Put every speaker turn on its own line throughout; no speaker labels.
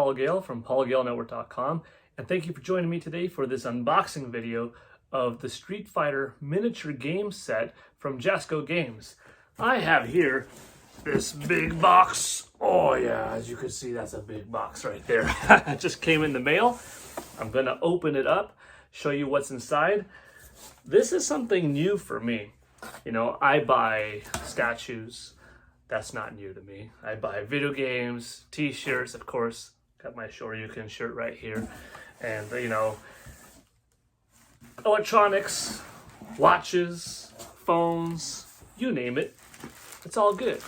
Paul Gale from paulgalenetwork.com, and thank you for joining me today for this unboxing video of the Street Fighter miniature game set from Jasco Games. I have here this big box. Oh yeah, as you can see, that's a big box right there. It just came in the mail. I'm gonna open it up, show you what's inside. This is something new for me. You know, I buy statues. That's not new to me. I buy video games, t-shirts, of course. Got my Shoryuken shirt right here. And, you know, electronics, watches, phones, you name it. It's all good.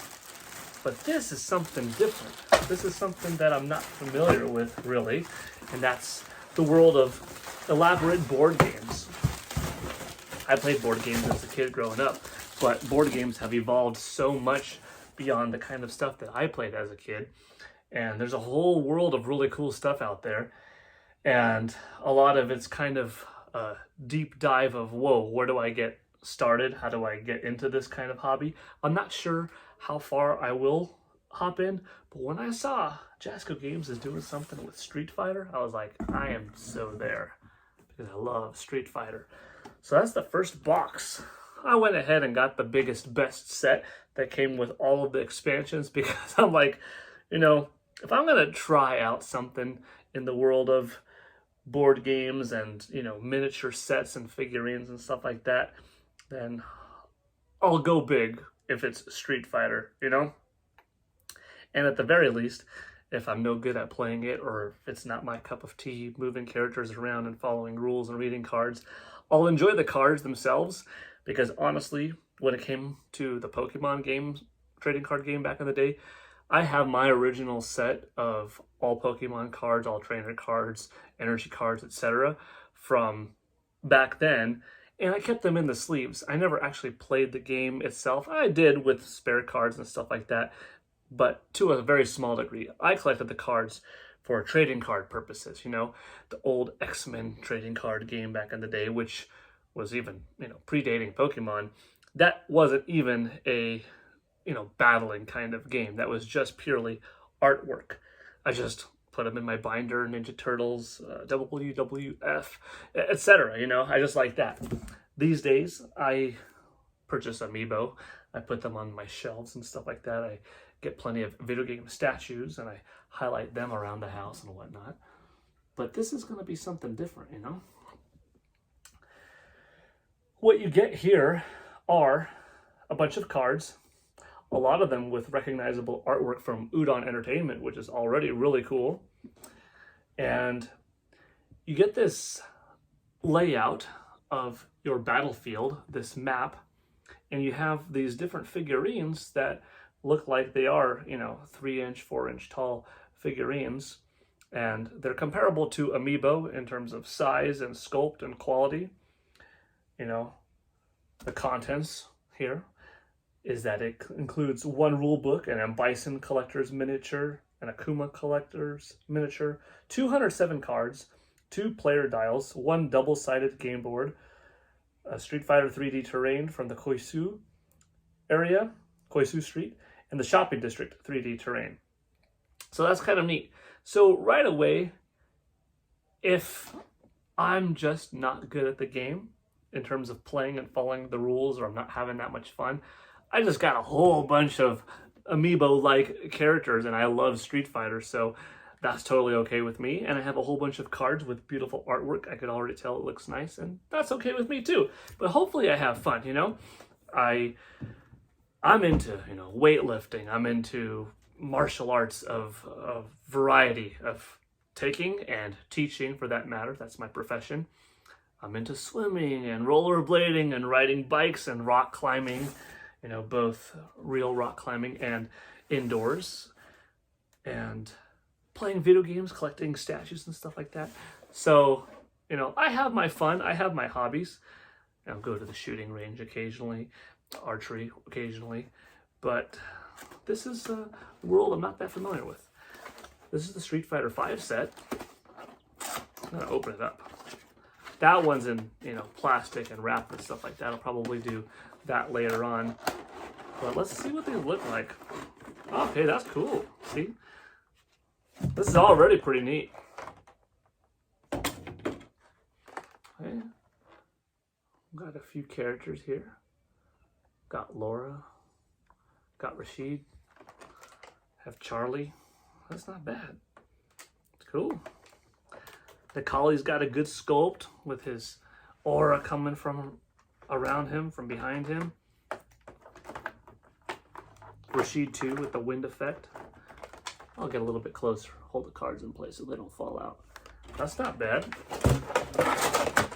But this is something different. This is something that I'm not familiar with, really. And that's the world of elaborate board games. I played board games as a kid growing up, but board games have evolved so much beyond the kind of stuff that I played as a kid. And there's a whole world of really cool stuff out there. And a lot of it's kind of a deep dive of, whoa, where do I get started? How do I get into this kind of hobby? I'm not sure how far I will hop in, but when I saw Jasco Games is doing something with Street Fighter, I was like, I am so there, because I love Street Fighter. So that's the first box. I went ahead and got the biggest, best set that came with all of the expansions, because I'm like, you know, if I'm going to try out something in the world of board games and, you know, miniature sets and figurines and stuff like that, then I'll go big if it's Street Fighter, you know? And at the very least, if I'm no good at playing it, or if it's not my cup of tea, moving characters around and following rules and reading cards, I'll enjoy the cards themselves, because honestly, when it came to the Pokemon game, trading card game back in the day, I have my original set of all Pokemon cards, all trainer cards, energy cards, etc. from back then, and I kept them in the sleeves. I never actually played the game itself. I did with spare cards and stuff like that, but to a very small degree. I collected the cards for trading card purposes, you know, the old X-Men trading card game back in the day, which was even, you know, predating Pokemon. That wasn't even a, you know, battling kind of game. That was just purely artwork. I just put them in my binder, Ninja Turtles, WWF, etc. You know, I just like that. These days, I purchase Amiibo. I put them on my shelves and stuff like that. I get plenty of video game statues, and I highlight them around the house and whatnot. But this is going to be something different, you know? What you get here are a bunch of cards, a lot of them with recognizable artwork from Udon Entertainment, which is already really cool. And you get this layout of your battlefield, this map, and you have these different figurines that look like they are, you know, 3-inch, 4-inch tall figurines. And they're comparable to Amiibo in terms of size and sculpt and quality. You know, the contents here is that it includes one rule book, and a Bison collector's miniature, an Akuma collector's miniature, 207 cards, 2 player dials, 1 double-sided game board, a Street Fighter 3D terrain from the Koisu area, Koisu Street, and the shopping district 3D terrain. So that's kind of neat. So right away, if I'm just not good at the game in terms of playing and following the rules, or I'm not having that much fun, I just got a whole bunch of Amiibo-like characters, and I love Street Fighter, so that's totally okay with me. And I have a whole bunch of cards with beautiful artwork. I could already tell it looks nice, and that's okay with me too. But hopefully I have fun, you know? I'm into, you know, weightlifting. I'm into martial arts of variety, of taking and teaching, for that matter. That's my profession. I'm into swimming and rollerblading and riding bikes and rock climbing, you know, both real rock climbing and indoors, and playing video games, collecting statues and stuff like that. So, you know, I have my fun. I have my hobbies. I'll go to the shooting range occasionally, archery occasionally, but this is a world I'm not that familiar with. This is the Street Fighter 5 set. I'm gonna open it up. That one's in, you know, plastic and wrapped and stuff like that. I'll probably do that later on. But let's see what they look like. Okay, that's cool. See? This is already pretty neat. Okay. Got a few characters here. Got Laura. Got Rashid. Have Charlie. That's not bad. It's cool. The collie's got a good sculpt with his aura coming from around him, from behind him. Rashid too with the wind effect. I'll get a little bit closer, hold the cards in place so they don't fall out. That's not bad.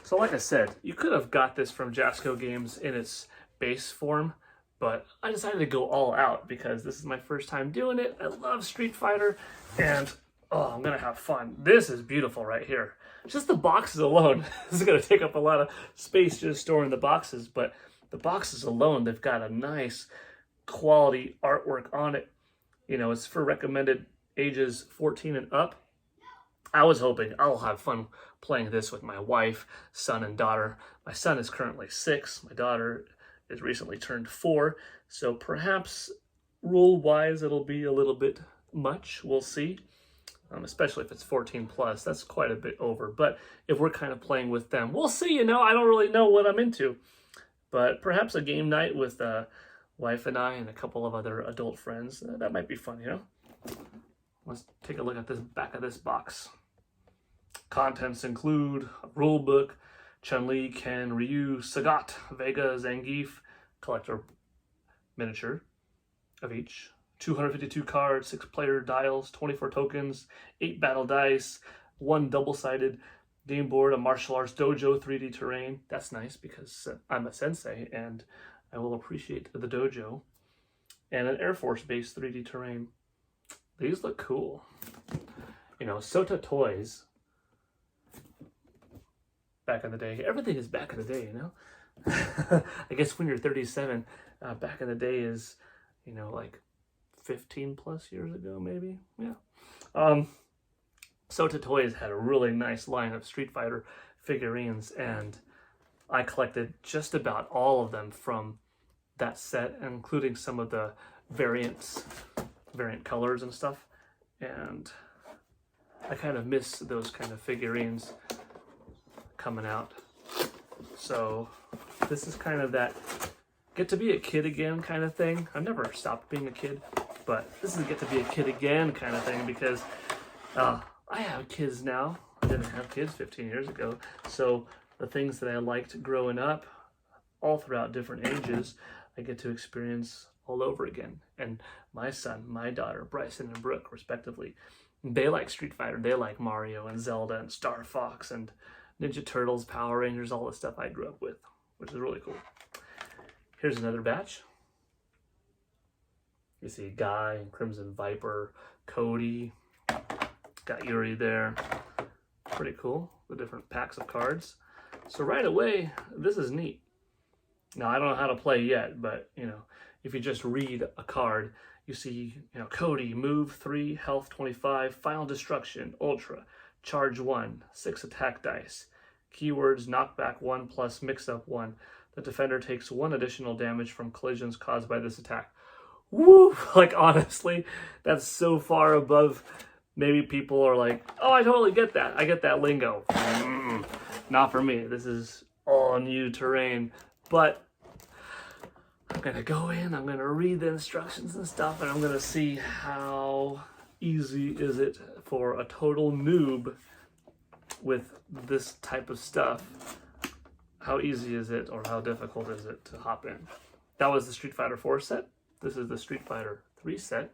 So like I said, you could have got this from Jasco Games in its base form, but I decided to go all out because this is my first time doing it. I love Street Fighter, and oh, I'm gonna have fun. This is beautiful right here. Just the boxes alone. This is gonna take up a lot of space just storing the boxes, but the boxes alone, they've got a nice quality artwork on it. You know, it's for recommended ages 14 and up. I was hoping I'll have fun playing this with my wife, son, and daughter. My son is currently 6. My daughter is recently turned 4. So perhaps rule-wise it'll be a little bit much. We'll see. Especially if it's 14 plus. That's quite a bit over. But if we're kind of playing with them, we'll see. You know, I don't really know what I'm into. But perhaps a game night with wife and I and a couple of other adult friends, that might be fun, you know? Let's take a look at this back of this box. Contents include a rule book, Chun-Li, Ken, Ryu, Sagat, Vega, Zangief, collector miniature of each, 252 cards, 6 player dials, 24 tokens, 8 battle dice, 1 double-sided game board, a martial arts dojo 3D terrain. That's nice because I'm a sensei and I will appreciate the dojo, and an Air Force Base 3D terrain. These look cool. You know, Sota Toys, back in the day, everything is back in the day, you know? I guess when you're 37, back in the day is, you know, like 15 plus years ago, maybe? Yeah. Sota Toys had a really nice line of Street Fighter figurines, and I collected just about all of them from that set, including some of the variant colors and stuff. And I kind of miss those kind of figurines coming out. So this is kind of that get to be a kid again kind of thing. I've never stopped being a kid, but this is get to be a kid again kind of thing because I have kids now. I didn't have kids 15 years ago. So the things that I liked growing up, all throughout different ages, I get to experience all over again. And my son, my daughter, Bryson and Brooke, respectively, they like Street Fighter. They like Mario and Zelda and Star Fox and Ninja Turtles, Power Rangers, all the stuff I grew up with, which is really cool. Here's another batch. You see Guy and Crimson Viper, Cody, got Yuri there. Pretty cool, the different packs of cards. So right away, this is neat. Now, I don't know how to play yet, but, you know, if you just read a card, you see, you know, Cody, move 3, health 25, final destruction, ultra, charge 1, 6 attack dice. Keywords, knockback 1 plus mix-up 1. The defender takes 1 additional damage from collisions caused by this attack. Woo! Like, honestly, that's so far above. Maybe people are like, oh, I totally get that. I get that lingo. Not for me. This is all new terrain. But I'm going to go in, I'm going to read the instructions and stuff, and I'm going to see how easy is it for a total noob with this type of stuff. How easy is it, or how difficult is it to hop in? That was the Street Fighter 4 set. This is the Street Fighter 3 set.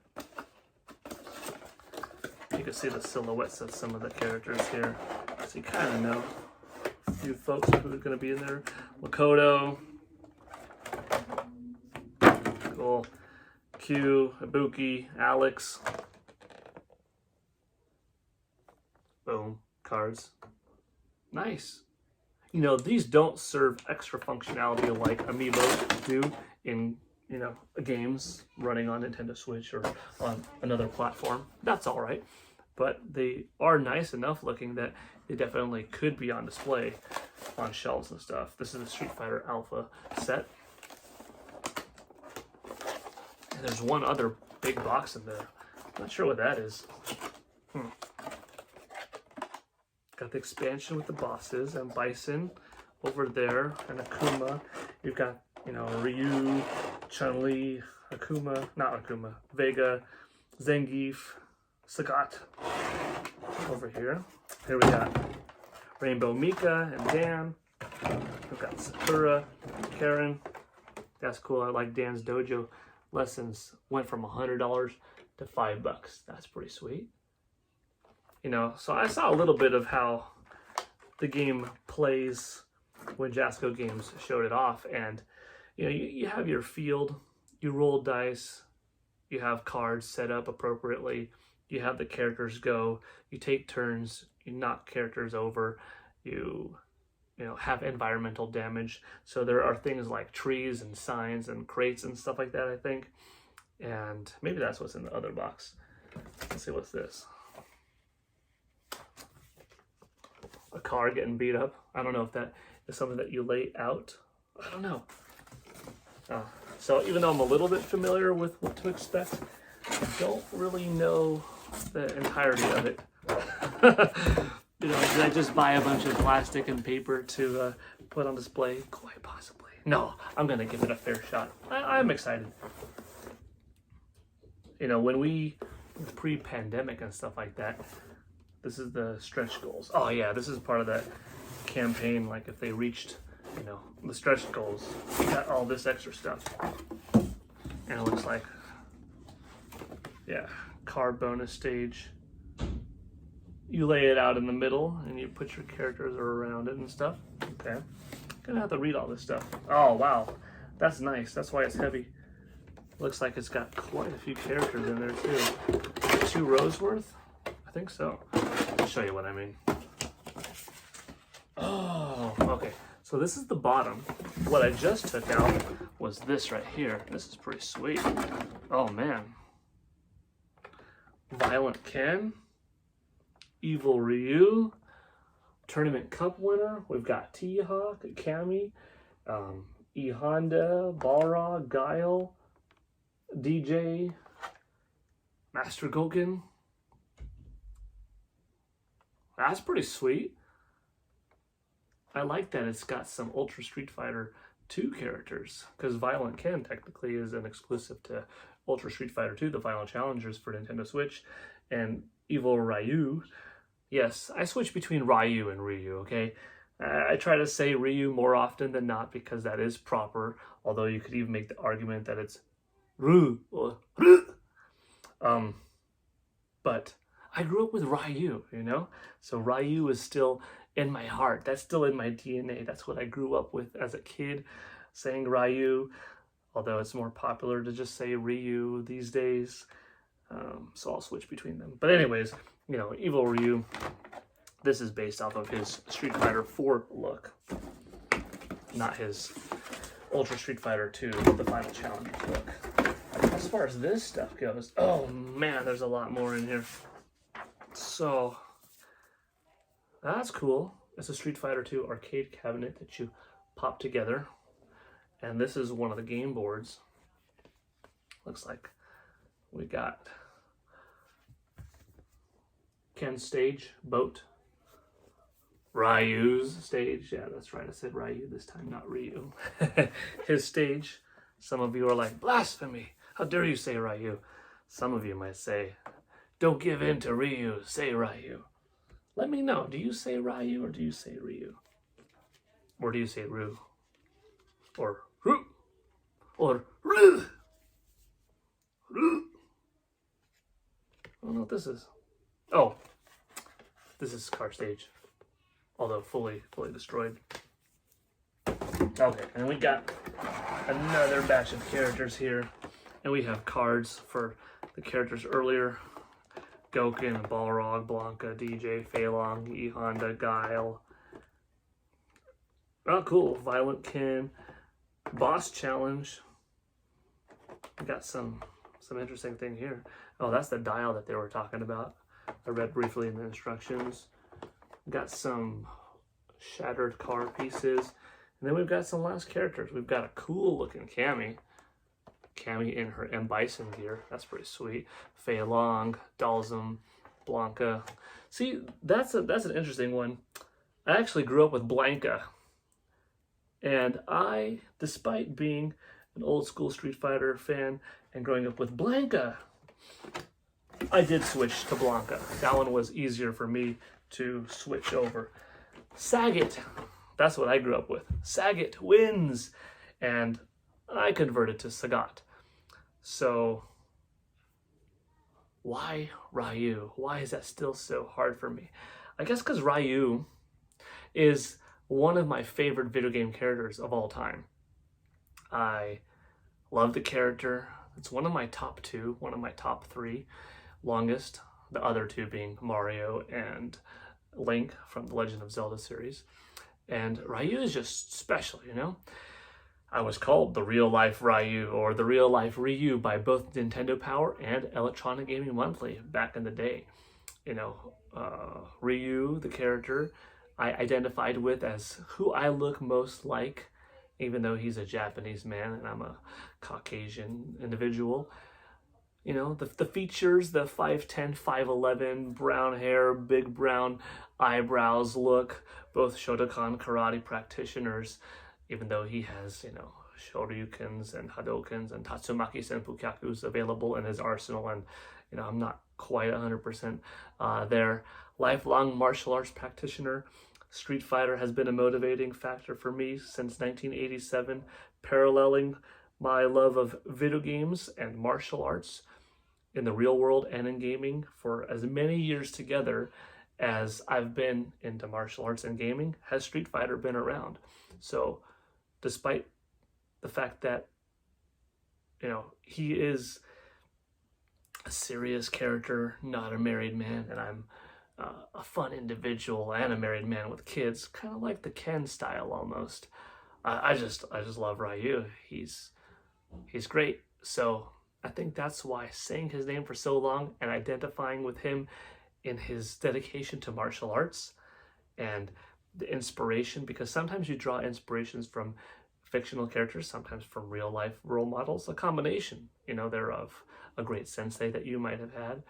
You can see the silhouettes of some of the characters here. So you kind of know a few folks who are going to be in there. Makoto. Cool. Q, Ibuki, Alex. Boom. Cards. Nice. You know, these don't serve extra functionality like amiibos do in, you know, games running on Nintendo Switch or on another platform. That's all right. But they are nice enough looking that they definitely could be on display on shelves and stuff. This is a Street Fighter Alpha set. And there's one other big box in there. Not sure what that is. Got the expansion with the bosses and Bison over there, and Akuma. You've got, you know, Ryu, Chun-Li, Vega, Zangief, Sagat over here. Here we got Rainbow Mika and Dan. We've got Sakura, Karen. That's cool. I like Dan's dojo lessons. Went from $100 to $5. That's pretty sweet. You know, so I saw a little bit of how the game plays when Jasco Games showed it off. And, you know, you have your field, you roll dice, you have cards set up appropriately, you have the characters go, you take turns, you knock characters over, you know, have environmental damage. So there are things like trees and signs and crates and stuff like that, I think. And maybe that's what's in the other box. Let's see, what's this? A car getting beat up. I don't know if that is something that you lay out. I don't know. So even though I'm a little bit familiar with what to expect, I don't really know the entirety of it. You know, did I just buy a bunch of plastic and paper to put on display? Quite possibly. No, I'm gonna give it a fair shot. I'm excited. You know, when we pre-pandemic and stuff like that, this is the stretch goals. Oh yeah, this is part of that campaign. Like if they reached, you know, the stretch goals, you got all this extra stuff. And it looks like, yeah, card bonus stage. You lay it out in the middle and you put your characters around it and stuff. Okay. Gonna have to read all this stuff. Oh wow, that's nice. That's why it's heavy. Looks like it's got quite a few characters in there too. 2 rows worth? I think so. I'll show you what I mean. Oh, okay. So this is the bottom. What I just took out was this right here. This is pretty sweet. Oh man. Violent Ken, Evil Ryu, Tournament Cup winner. We've got T-Hawk, Cammy, E Honda, Balrog, Gale, DJ, Master Goken. That's pretty sweet. I like that it's got some Ultra Street Fighter 2 characters, because Violent Ken technically is an exclusive to Ultra Street Fighter 2, the final challengers for Nintendo Switch, and Evil Ryu. Yes, I switch between Ryu and Ryu, okay? I try to say Ryu more often than not because that is proper, although you could even make the argument that it's Ryu or Ryu. But I grew up with Ryu, you know? So Ryu is still in my heart. That's still in my DNA. That's what I grew up with as a kid, saying Ryu, although it's more popular to just say Ryu these days. So I'll switch between them. But anyways, you know, Evil Ryu, this is based off of his Street Fighter 4 look, not his Ultra Street Fighter 2, the final challenge look. As far as this stuff goes, oh man, there's a lot more in here. So that's cool. It's a Street Fighter 2 arcade cabinet that you pop together. And this is one of the game boards. Looks like we got Ken's stage, boat. Ryu's stage. Yeah, that's right. I said Ryu this time, not Ryu. His stage. Some of you are like, blasphemy. How dare you say Ryu? Some of you might say, don't give in to Ryu, say Ryu. Let me know. Do you say Ryu or do you say Ryu? Or do you say Ryu? Or Ru? Or Ru? Ru? I don't know what this is. Oh, this is car stage. Although fully destroyed. Okay, and we got another batch of characters here. And we have cards for the characters earlier. Goken, Balrog, Blanca, DJ, Fei Long, E Honda, Gale. Oh, cool. Violent Ken. Boss Challenge. We got some interesting thing here. Oh, that's the dial that they were talking about. I read briefly in the instructions. Got some shattered car pieces. And then we've got some last characters. We've got a cool looking Cammy. Cammy in her M. Bison gear. That's pretty sweet. Fei Long, Dalsum, Blanca. See, that's an interesting one. I actually grew up with Blanca. And I, despite being an old school Street Fighter fan and growing up with Blanca, I did switch to Blanca. That one was easier for me to switch over. Sagat, that's what I grew up with. Sagat wins. And I converted to Sagat. So, why Ryu? Why is that still so hard for me? I guess because Ryu is one of my favorite video game characters of all time. I love the character. It's one of my top two, one of my top three longest, the other two being Mario and Link from the Legend of Zelda series. And Ryu is just special, you know? I was called the real life Ryu or the real life Ryu by both Nintendo Power and Electronic Gaming Monthly back in the day. You know, Ryu, the character, I identified with as who I look most like, even though he's a Japanese man and I'm a Caucasian individual. You know, the features, the 5'10", 5'11", brown hair, big brown eyebrows look, both Shotokan karate practitioners, even though he has, you know, Shoryukens and Hadokens and Tatsumaki Senpukyakus available in his arsenal, and, you know, I'm not quite 100% there. Lifelong martial arts practitioner, Street Fighter has been a motivating factor for me since 1987, paralleling my love of video games and martial arts in the real world and in gaming for as many years together as I've been into martial arts and gaming, has Street Fighter been around. So despite the fact that, you know, he is a serious character, not a married man, and I'm a fun individual and a married man with kids, kind of like the Ken style almost. I just love Ryu. He's great. So I think that's why saying his name for so long and identifying with him in his dedication to martial arts and the inspiration, because sometimes you draw inspirations from fictional characters, sometimes from real life role models, a combination, you know, thereof. A great sensei that you might have had,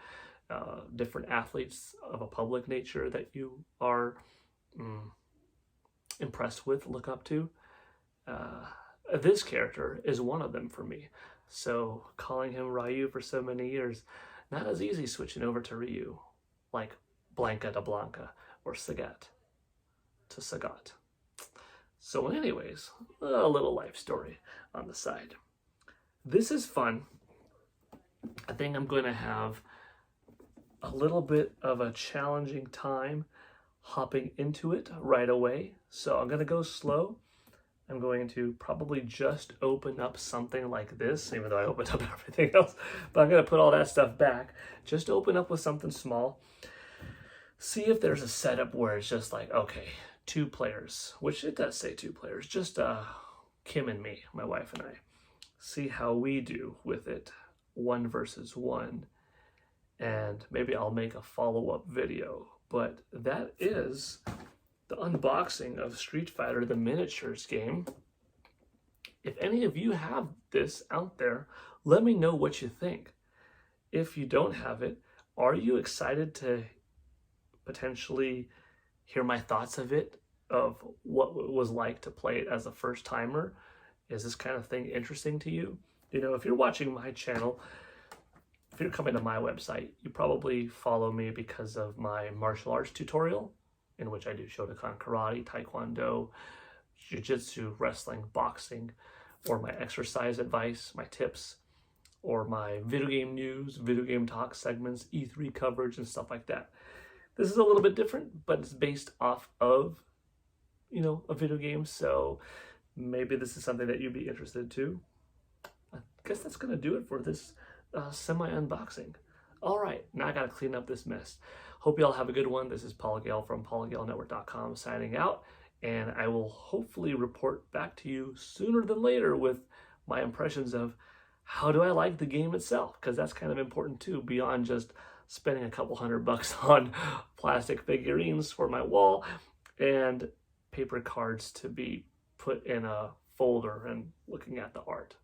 different athletes of a public nature that you are impressed with, look up to. This character is one of them for me. So calling him Ryu for so many years, not as easy switching over to Ryu, like Blanca to Blanca or Sagat to Sagat. So anyways, a little life story on the side. This is fun. I think I'm going to have a little bit of a challenging time hopping into it right away. So I'm going to go slow. I'm going to probably just open up something like this, even though I opened up everything else. But I'm going to put all that stuff back. Just open up with something small. See if there's a setup where it's just like, okay, 2 players, which it does say 2 players, just Kim and me, my wife and I. See how we do with it. 1 versus 1, and maybe I'll make a follow-up video. But that is the unboxing of Street Fighter, the miniatures game. If any of you have this out there, let me know what you think. If you don't have it, are you excited to potentially hear my thoughts of it, of what it was like to play it as a first-timer? Is this kind of thing interesting to you? You know, if you're watching my channel, if you're coming to my website, you probably follow me because of my martial arts tutorial, in which I do Shotokan karate, taekwondo, jiu-jitsu, wrestling, boxing, or my exercise advice, my tips, or my video game news, video game talk segments, E3 coverage, and stuff like that. This is a little bit different, but it's based off of, you know, a video game, so maybe this is something that you'd be interested in too. I guess that's going to do it for this semi-unboxing. All right, now I got to clean up this mess. Hope you all have a good one. This is Paul Gale from PaulGaleNetwork.com signing out, and I will hopefully report back to you sooner than later with my impressions of how do I like the game itself, because that's kind of important too, beyond just spending a couple $100 on plastic figurines for my wall and paper cards to be put in a folder and looking at the art,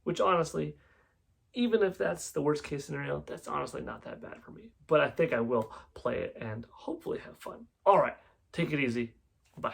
which honestly even if that's the worst case scenario, that's honestly not that bad for me. But I think I will play it and hopefully have fun. All right, take it easy. Bye.